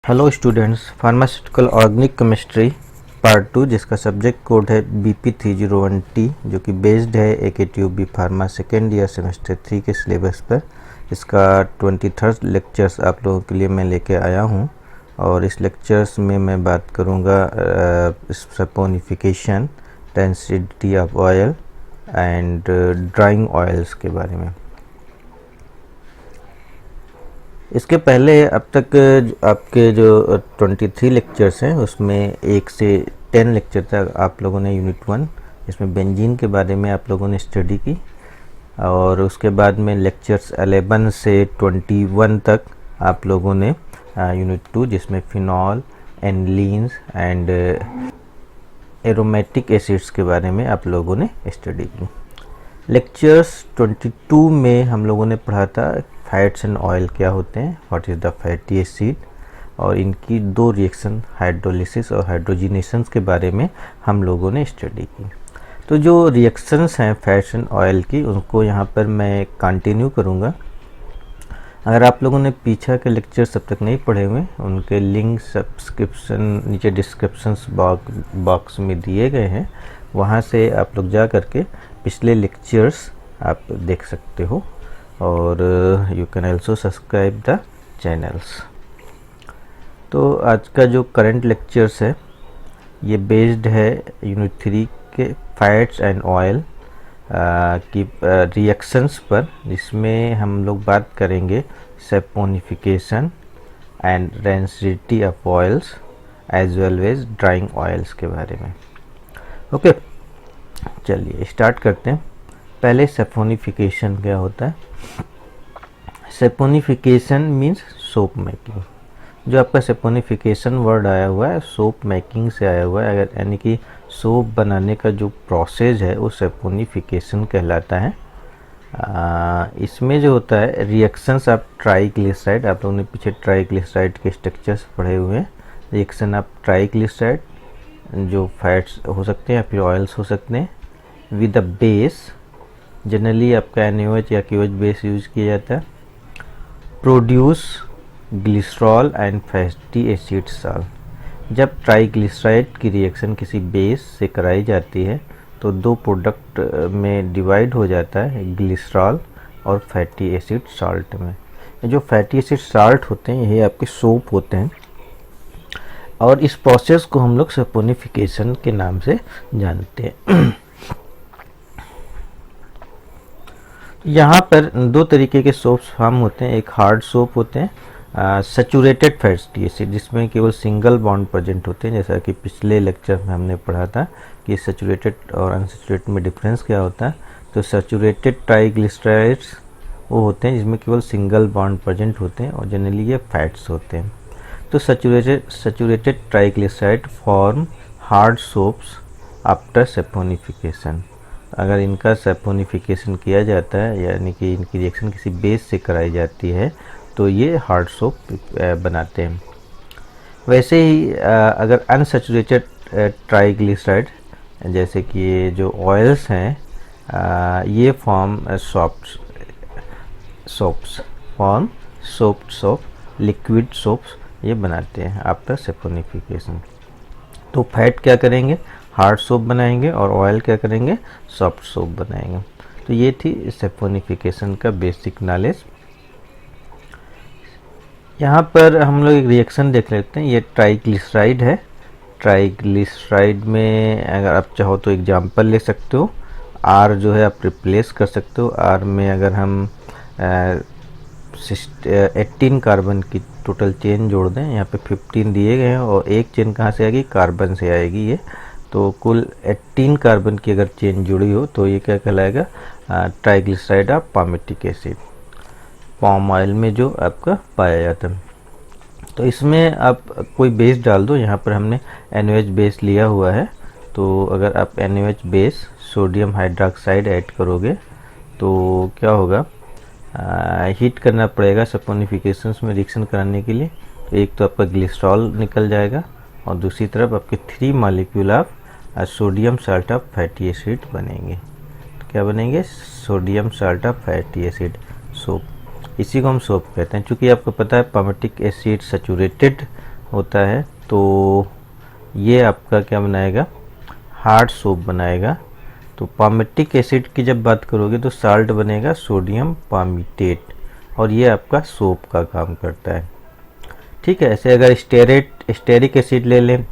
Hello students, pharmaceutical organic chemistry part 2 जिसका subject code है BP301T जो कि बेस्ड है AKTUB pharma second year semester 3 के सिलेबस पर। इसका 23rd लेक्चर्स आप लोगों के लिए मैं लेके आया हूं और इस लेक्चर्स में मैं बात करूंगा saponification, density of oil and drawing oils के बारे में। इसके पहले अब तक आपके जो 23 लेक्चर्स हैं उसमें 1 से 10 लेक्चर तक आप लोगों ने यूनिट 1 इसमें बेंजीन के बारे में आप लोगों ने स्टडी की, और उसके बाद में लेक्चर्स 11 से 21 तक आप लोगों ने यूनिट 2 जिसमें फिनॉल, एनलीन्स एंड एरोमेटिक एसिड्स के बारे में आप लोगों ने स्टडी की। लेक्चर्स 22 में हम लोगों ने पढ़ा था फैट्स एंड ऑयल क्या होते हैं, what is the fatty acid, और इनकी दो रिएक्शन हाइड्रोलिसिस और हाइड्रोजिनेशन के बारे में हम लोगों ने स्टडी की। तो जो रिएक्शंस हैं फैट्स एंड ऑयल की उनको यहाँ पर मैं कंटिन्यू करूँगा। अगर आप लोगों ने पीछा के लेक्चर्स अब तक नहीं पढ़े हुए, उनके लिंक सब्सक्रिप्शन नीचे डिस्क्रिप्शन बॉक्स में दिए गए हैं, वहाँ से आप लोग जा करके पिछले लेक्चर्स आप देख सकते हो, और you can also subscribe the channels. तो आज का जो करंट लेक्चर्स है ये बेस्ड है यूनिट 3 के फैट्स एंड ऑयल की रिएक्शंस पर, जिसमें हम लोग बात करेंगे saponification and density of oils as well as drying oils के बारे में। ओके, चलिए स्टार्ट करते हैं। पहले सपोनिफिकेशन क्या होता है। Saponification means soap making. जो आपका सपोनिफिकेशन वर्ड आया हुआ है सोप मेकिंग से आया हुआ है, अगर यानी कि सोप बनाने का जो प्रोसेस है वो सपोनिफिकेशन कहलाता है। इसमें जो होता है रिएक्शंस ऑफ ट्राइग्लिसराइड, आप लोगों ने पीछे ट्राइग्लिसराइड के स्ट्रक्चर्स पढ़े हुए हैं। रिएक्शन ऑफ ट्राइग्लिसराइड जो फैट्स हो सकते हैं या फिर ऑयल्स हो सकते हैं विद द बेस, जनरली आपका NaOH या KOH बेस यूज किया जाता है, produce glycerol and fatty acid salt. जब ट्राइग्लिसराइड की रिएक्शन किसी बेस से कराई जाती है तो दो प्रोडक्ट में डिवाइड हो जाता है, ग्लिसरॉल और फैटी एसिड सॉल्ट में। जो फैटी एसिड सॉल्ट होते हैं ये आपके सोप होते हैं, और इस प्रोसेस को हम लोग सपोनिफिकेशन के नाम से जानते हैं। यहाँ पर दो तरीके के सोप्स फॉर्म होते हैं। एक हार्ड सोप होते हैं सैचुरेटेड फैटी एसिड, जिसमें केवल सिंगल बॉन्ड प्रेजेंट होते हैं, जैसा कि पिछले लेक्चर में हमने पढ़ा था कि सैचुरेटेड और अनसैचुरेटेड में डिफरेंस क्या होता है। तो सैचुरेटेड ट्राइग्लिसराइड्स वो होते हैं जिसमें केवल सिंगल बॉन्ड प्रेजेंट होते हैं और जनरली ये फैट्स होते हैं। तो saturated triglyceride form hard soaps after saponification. अगर इनका सपोनिफिकेशन किया जाता है यानी कि इनकी रिएक्शन किसी बेस से कराई जाती है तो ये हार्ड सोप बनाते हैं। वैसे ही अगर अनसैचुरेटेड ट्राइग्लिसराइड जैसे कि ये जो ऑयल्स हैं ये form soft soap liquid soaps ये बनाते हैं आफ्टर सपोनिफिकेशन। तो फैट क्या करेंगे, हार्ड सोप बनाएंगे, और ऑयल क्या करेंगे, सॉफ्ट सोप बनाएंगे। तो ये थी सपोनिफिकेशन का बेसिक नॉलेज। यहाँ पर हम लोग एक रिएक्शन देख लेते हैं। ये ट्राइग्लिसराइड है। ट्राइग्लिसराइड में अगर आप चाहो तो एग्जांपल ले सकते हो। R जो है आप रिप्लेस कर सकते हो। R में अगर हम 18 कार्बन की टोटल चेन जोड़ दें, यहाँ पे 15 दिए गए हैं और एक चेन कहाँ से आएगी, कार्बन से आएगी ये। तो कुल 18 कार्बन की अगर चेन जुड़ी हो तो ये क्या कहलाएगा, triglyceride of palmitic acid, palm oil में जो आपका पाया जाता है। तो इसमें आप कोई बेस डाल दो। यहाँ पर हमने NaOH बेस लिया हुआ है, तो अगर आप NaOH base sodium hydroxide add करोगे तो क्या होगा, हीट करना पड़ेगा सपोनिफिकेशन में रिएक्शन कराने के लिए। तो एक तो आपका ग्लिसरॉल निकल जाएगा और दूसरी तरफ आपके 3 molecule of sodium salt of fatty acid बनेंगे। तो क्या बनेंगे, sodium salt of fatty acid soap. इसी को हम सोप कहते हैं। चूँकि आपको पता है पामेटिक एसिड सैचुरेटेड होता है, तो ये आपका क्या बनाएगा, हार्ड सोप बनाएगा। तो पामेटिक एसिड की जब बात करोगे तो साल्ट बनेगा सोडियम पामीटेट, और ये आपका सोप का काम करता है। ठीक है, ऐसे अगर स्टेरिक एसिड ले लें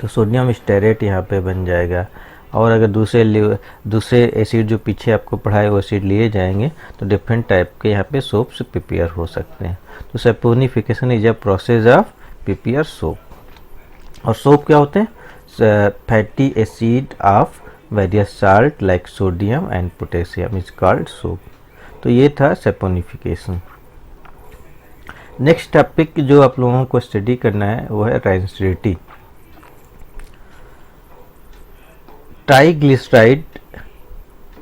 तो सोडियम स्टेरेट यहाँ पे बन जाएगा। और अगर दूसरे एसिड जो पीछे आपको पढ़ाए वो एसिड लिए जाएंगे तो डिफरेंट टाइप के यहाँ पे सोप्स प्रिपेयर हो सकते हैं। तो saponification is a process of prepare soap. और सोप क्या होते हैं, fatty acid of various salt like sodium and potassium is called soap. तो ये था सैपोनिफिकेशन। नेक्स्ट टॉपिक जो आप लोगों को स्टडी करना है वो है rancidity. Triglyceride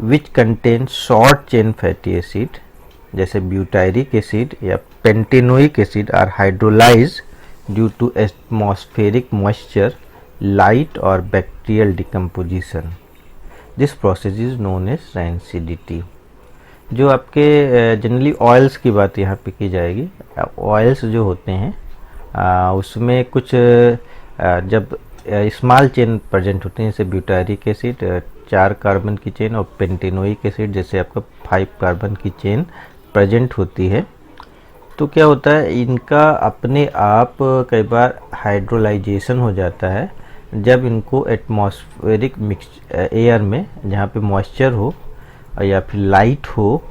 which contain short chain fatty acid जैसे ब्यूटायरिक एसिड या pentanoic acid are hydrolyse due to atmospheric moisture, light और bacterial decomposition. This process is known as rancidity. जो आपके जनरली ऑयल्स की बात यहाँ पे की जाएगी। ऑयल्स जो होते हैं उसमें कुछ जब स्मॉल चेन प्रेजेंट होते हैं, जैसे ब्यूटारिक एसिड 4 कार्बन की चेन और पेंटेनोइक एसिड जैसे आपका 5 कार्बन की चेन प्रेजेंट होती है, तो क्या होता है, इनका अपने आप कई बार हाइड्रोलाइजेशन हो जाता है जब इनको एटमॉस्फेरिक एयर में जहाँ पे मॉइस्चर हो या फिर लाइट हो,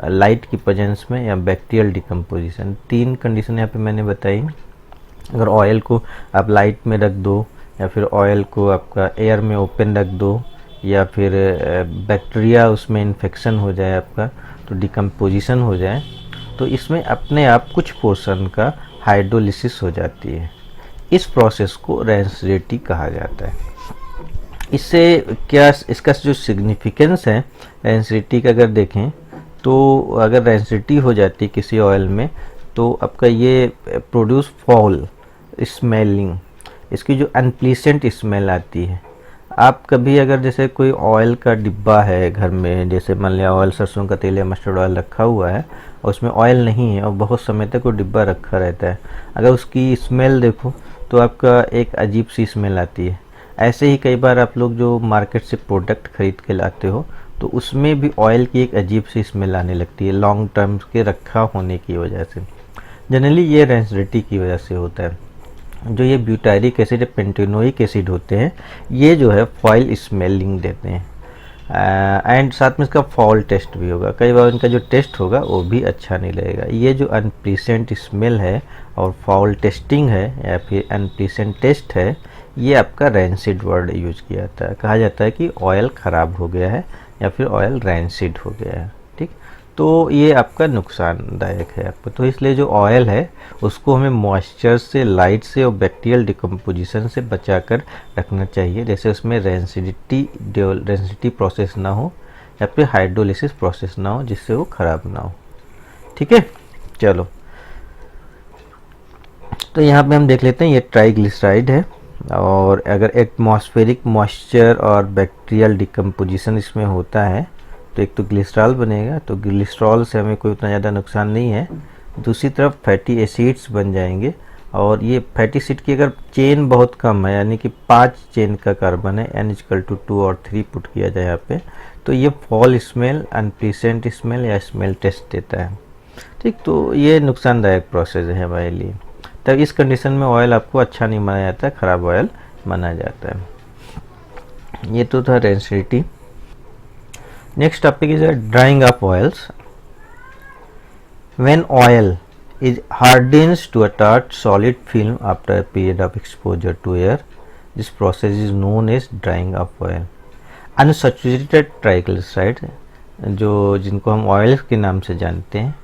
लाइट की प्रेजेंस में, या बैक्टीरियल डिकम्पोजिशन। 3 कंडीशन यहाँ पे मैंने बताई। अगर ऑयल को आप लाइट में रख दो, या फिर ऑयल को आपका एयर में ओपन रख दो, या फिर बैक्टीरिया उसमें इन्फेक्शन हो जाए आपका, तो डिकम्पोजिशन हो जाए, तो इसमें अपने आप कुछ पोर्शन का हाइड्रोलिसिस हो जाती है। इस प्रोसेस को रेंसिडिटी कहा जाता है। इससे क्या, इसका जो सिग्निफिकेंस है रेंसिडिटी का अगर देखें तो अगर रेंसिडिटी हो जाती है किसी ऑयल में तो आपका ये प्रोड्यूस फॉल स्मेलिंग, इसकी जो अनप्लीसेंट स्मेल आती है। आप कभी अगर जैसे कोई ऑयल का डिब्बा है घर में, जैसे मान लिया ऑयल सरसों का तेल या मस्टर्ड ऑयल रखा हुआ है और उसमें ऑयल नहीं है और बहुत समय तक वो डिब्बा रखा रहता है, अगर उसकी स्मेल देखो तो आपका एक अजीब सी स्मेल आती है। ऐसे ही कई बार आप लोग जो मार्केट से प्रोडक्ट खरीद के लाते हो तो उसमें भी ऑयल की एक अजीब सी स्मेल आने लगती है लॉन्ग टर्म के रखा होने की वजह से। जनरली ये रेंसिडिटी की वजह से होता है। जो ये ब्यूटायरिक एसिड, पेंटेनोइक एसिड होते हैं, ये जो है फॉइल स्मेलिंग देते हैं एंड साथ में इसका फॉल टेस्ट भी होगा। कई बार इनका जो टेस्ट होगा वो भी अच्छा नहीं लगेगा। ये जो अनप्लीसेंट स्मेल है और फॉल टेस्टिंग है या फिर अनप्लीसेंट टेस्ट है, ये आपका रेंसिड वर्ड यूज किया जाता है। कहा जाता है कि ऑयल ख़राब हो गया है या फिर ऑयल रेंसिड हो गया है। ठीक, तो ये आपका नुकसानदायक है आपको। तो इसलिए जो ऑयल है उसको हमें मॉइस्चर से, लाइट से और बैक्टीरियल डिकम्पोजिशन से बचा कर रखना चाहिए, जैसे उसमें रेंसिडिटी प्रोसेस ना हो या फिर हाइड्रोलिसिस प्रोसेस ना हो, जिससे वो ख़राब ना हो। ठीक है, चलो तो यहाँ पे हम देख लेते हैं, ये ट्राइग्लिसराइड है और अगर एटमॉस्फेरिक मॉइस्चर और बैक्टीरियल डिकम्पोजिशन इसमें होता है तो एक तो ग्लिसरॉल बनेगा, तो ग्लिसरॉल से हमें कोई उतना ज़्यादा नुकसान नहीं है। दूसरी तरफ फैटी एसिड्स बन जाएंगे और ये फैटी एसिड की अगर चेन बहुत कम है, यानी कि 5 चेन का कार्बन है, N=2 और 3 पुट किया जाए यहाँ पे, तो ये फॉल स्मेल, अनप्लीसेंट स्मेल या स्मेल टेस्ट देता है। ठीक, तो ये नुकसानदायक प्रोसेस है हमारे लिए। तब इस कंडीशन में ऑयल आपको अच्छा नहीं माना जाता है, ख़राब ऑयल माना जाता है। ये तो था rancidity. Next topic is drying of oils. When oil is hardens to a taut solid film after a period of exposure to air, this process is known as drying of oil. Unsaturated triglyceride, जो जिनको हम oils के नाम से जानते हैं,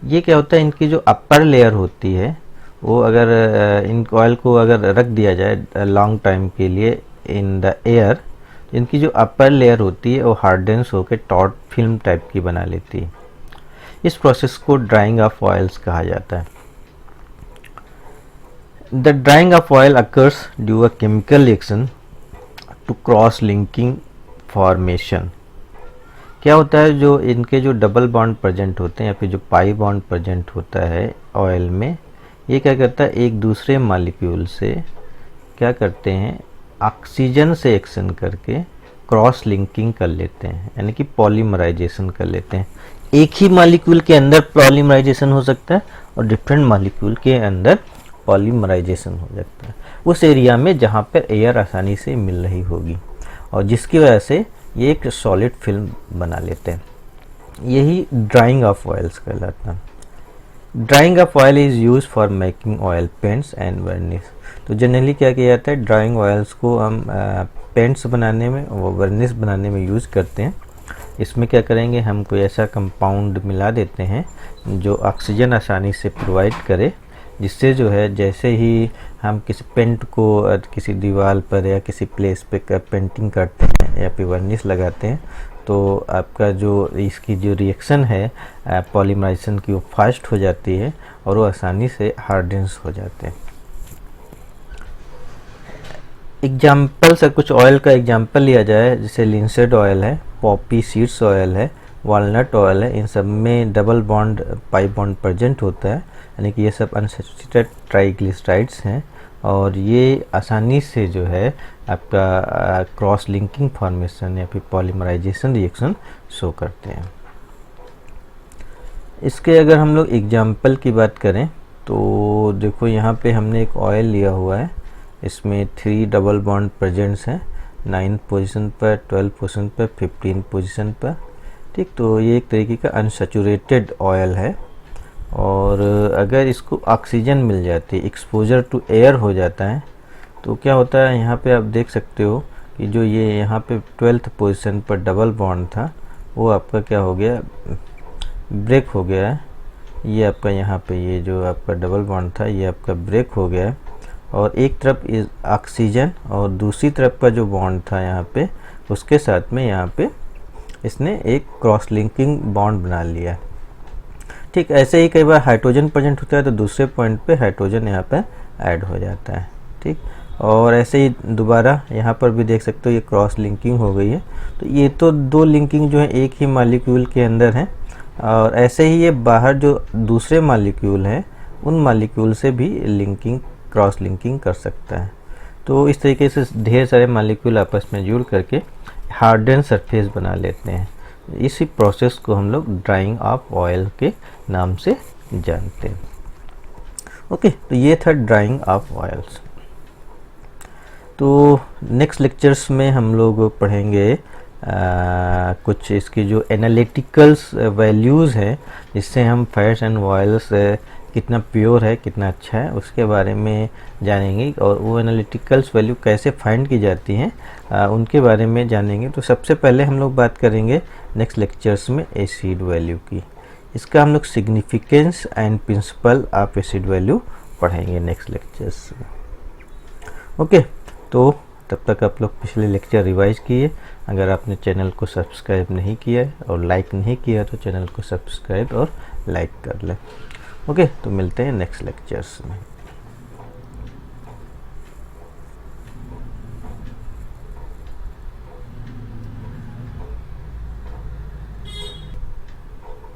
ये क्या होता है, इनकी जो अपर लेयर होती है वो अगर इन ऑयल को अगर रख दिया जाए लॉन्ग टाइम के लिए इन द एयर, इनकी जो अपर लेयर होती है वो हार्डेंस होकर टॉट फिल्म टाइप की बना लेती है। इस प्रोसेस को ड्राइंग ऑफ ऑयल्स कहा जाता है। The drying of oil occurs due a chemical reaction to cross linking formation. क्या होता है, जो इनके जो डबल बॉन्ड प्रेजेंट होते हैं या फिर जो पाई बॉन्ड प्रेजेंट होता है ऑयल में, ये क्या करता है, एक दूसरे मॉलिक्यूल से क्या करते हैं, ऑक्सीजन से एक्शन करके क्रॉस लिंकिंग कर लेते हैं, यानी कि पॉलीमराइजेशन कर लेते हैं। एक ही मॉलिक्यूल के अंदर पॉलीमराइजेशन हो सकता है और डिफरेंट मॉलिक्यूल के अंदर पॉलीमराइजेशन हो सकता है उस एरिया में जहाँ पर एयर आसानी से मिल रही होगी, और जिसकी वजह से ये एक सॉलिड फिल्म बना लेते हैं। यही ड्राइंग ऑफ ऑयल्स कहलाता है। Drawing of oil is use for making oil paints and वर्निश। तो जनरली क्या किया जाता है, ड्राइंग ऑयल्स को हम पेंट्स बनाने में और वर्निश बनाने में यूज़ करते हैं। इसमें क्या करेंगे, हम कोई ऐसा कंपाउंड मिला देते हैं जो ऑक्सीजन आसानी से प्रोवाइड करे, जिससे जो है जैसे ही हम किसी पेंट को किसी दीवार पर या किसी प्लेस पे पेंटिंग करते हैं या फिर वर्निश लगाते हैं, तो आपका जो इसकी जो रिएक्शन है पॉलीमराइजेशन की, वो फास्ट हो जाती है और वो आसानी से हार्डेंस हो जाते हैं। एग्जाम्पल से कुछ ऑयल का एग्जाम्पल लिया जाए, जैसे लिंसेड ऑयल है, पॉपी सीड्स ऑयल है, वॉलनट ऑयल है। इन सब में double bond pi bond present होता है, यानी कि ये सब अनसैचुरेटेड ट्राइग्लिसराइड्स हैं और ये आसानी से जो है आपका क्रॉस लिंकिंग फॉर्मेशन या फिर पॉलीमराइजेशन रिएक्शन शो करते हैं। इसके अगर हम लोग एग्जाम्पल की बात करें तो देखो यहाँ पे हमने एक ऑयल लिया हुआ है, इसमें 3 डबल बॉन्ड प्रेजेंट्स हैं, 9 पोजीशन पर, 12 पोजीशन पर, 15 पोजीशन पर। ठीक, तो ये एक तरीके का अनसैचुरेटेड ऑयल है और अगर इसको ऑक्सीजन मिल जाती है, एक्सपोजर टू एयर हो जाता है, तो क्या होता है, यहाँ पे आप देख सकते हो कि जो ये यहाँ पे 12th पोजीशन पर डबल बॉन्ड था वो आपका क्या हो गया, ब्रेक हो गया है। ये आपका यहाँ पे ये जो आपका डबल बॉन्ड था ये आपका ब्रेक हो गया है और एक तरफ इस ऑक्सीजन और दूसरी तरफ का जो बॉन्ड था यहाँ पे, उसके साथ में यहाँ पे इसने एक क्रॉस लिंकिंग बॉन्ड बना लिया। ठीक, ऐसे ही कई बार हाइड्रोजन प्रेजेंट होता है तो दूसरे पॉइंट पे हाइड्रोजन यहाँ पे ऐड हो जाता है। ठीक, और ऐसे ही दोबारा यहाँ पर भी देख सकते हो ये क्रॉस लिंकिंग हो गई है। तो ये तो 2 लिंकिंग जो है एक ही मॉलिक्यूल के अंदर है, और ऐसे ही ये बाहर जो दूसरे मॉलिक्यूल हैं उन मॉलिक्यूल से भी लिंकिंग क्रॉस लिंकिंग कर सकता है। तो इस तरीके से ढेर सारे मॉलिक्यूल आपस में जुड़ करके हार्डन सरफेस बना लेते हैं। इसी प्रोसेस को हम लोग ड्राइंग ऑफ ऑयल के नाम से जानते हैं। ओके, तो ये था ड्राइंग ऑफ ऑयल्स। तो नेक्स्ट लेक्चर्स में हम लोग पढ़ेंगे कुछ इसकी जो एनालिटिकल्स वैल्यूज़ हैं, जिससे हम फैट्स एंड ऑयल्स कितना प्योर है, कितना अच्छा है, उसके बारे में जानेंगे। और वो एनालिटिकल्स वैल्यू कैसे फाइंड की जाती हैं उनके बारे में जानेंगे। तो सबसे पहले हम लोग बात करेंगे नेक्स्ट लेक्चर्स में एसिड वैल्यू की। इसका हम लोग significance and principle of acid value पढ़ेंगे नेक्स्ट लेक्चर्स में। ओके, तो तब तक आप लोग पिछले लेक्चर रिवाइज किए। अगर आपने चैनल को सब्सक्राइब नहीं किया है और लाइक नहीं किया तो चैनल को सब्सक्राइब और लाइक कर लें। ओके, तो मिलते हैं नेक्स्ट लेक्चर्स में।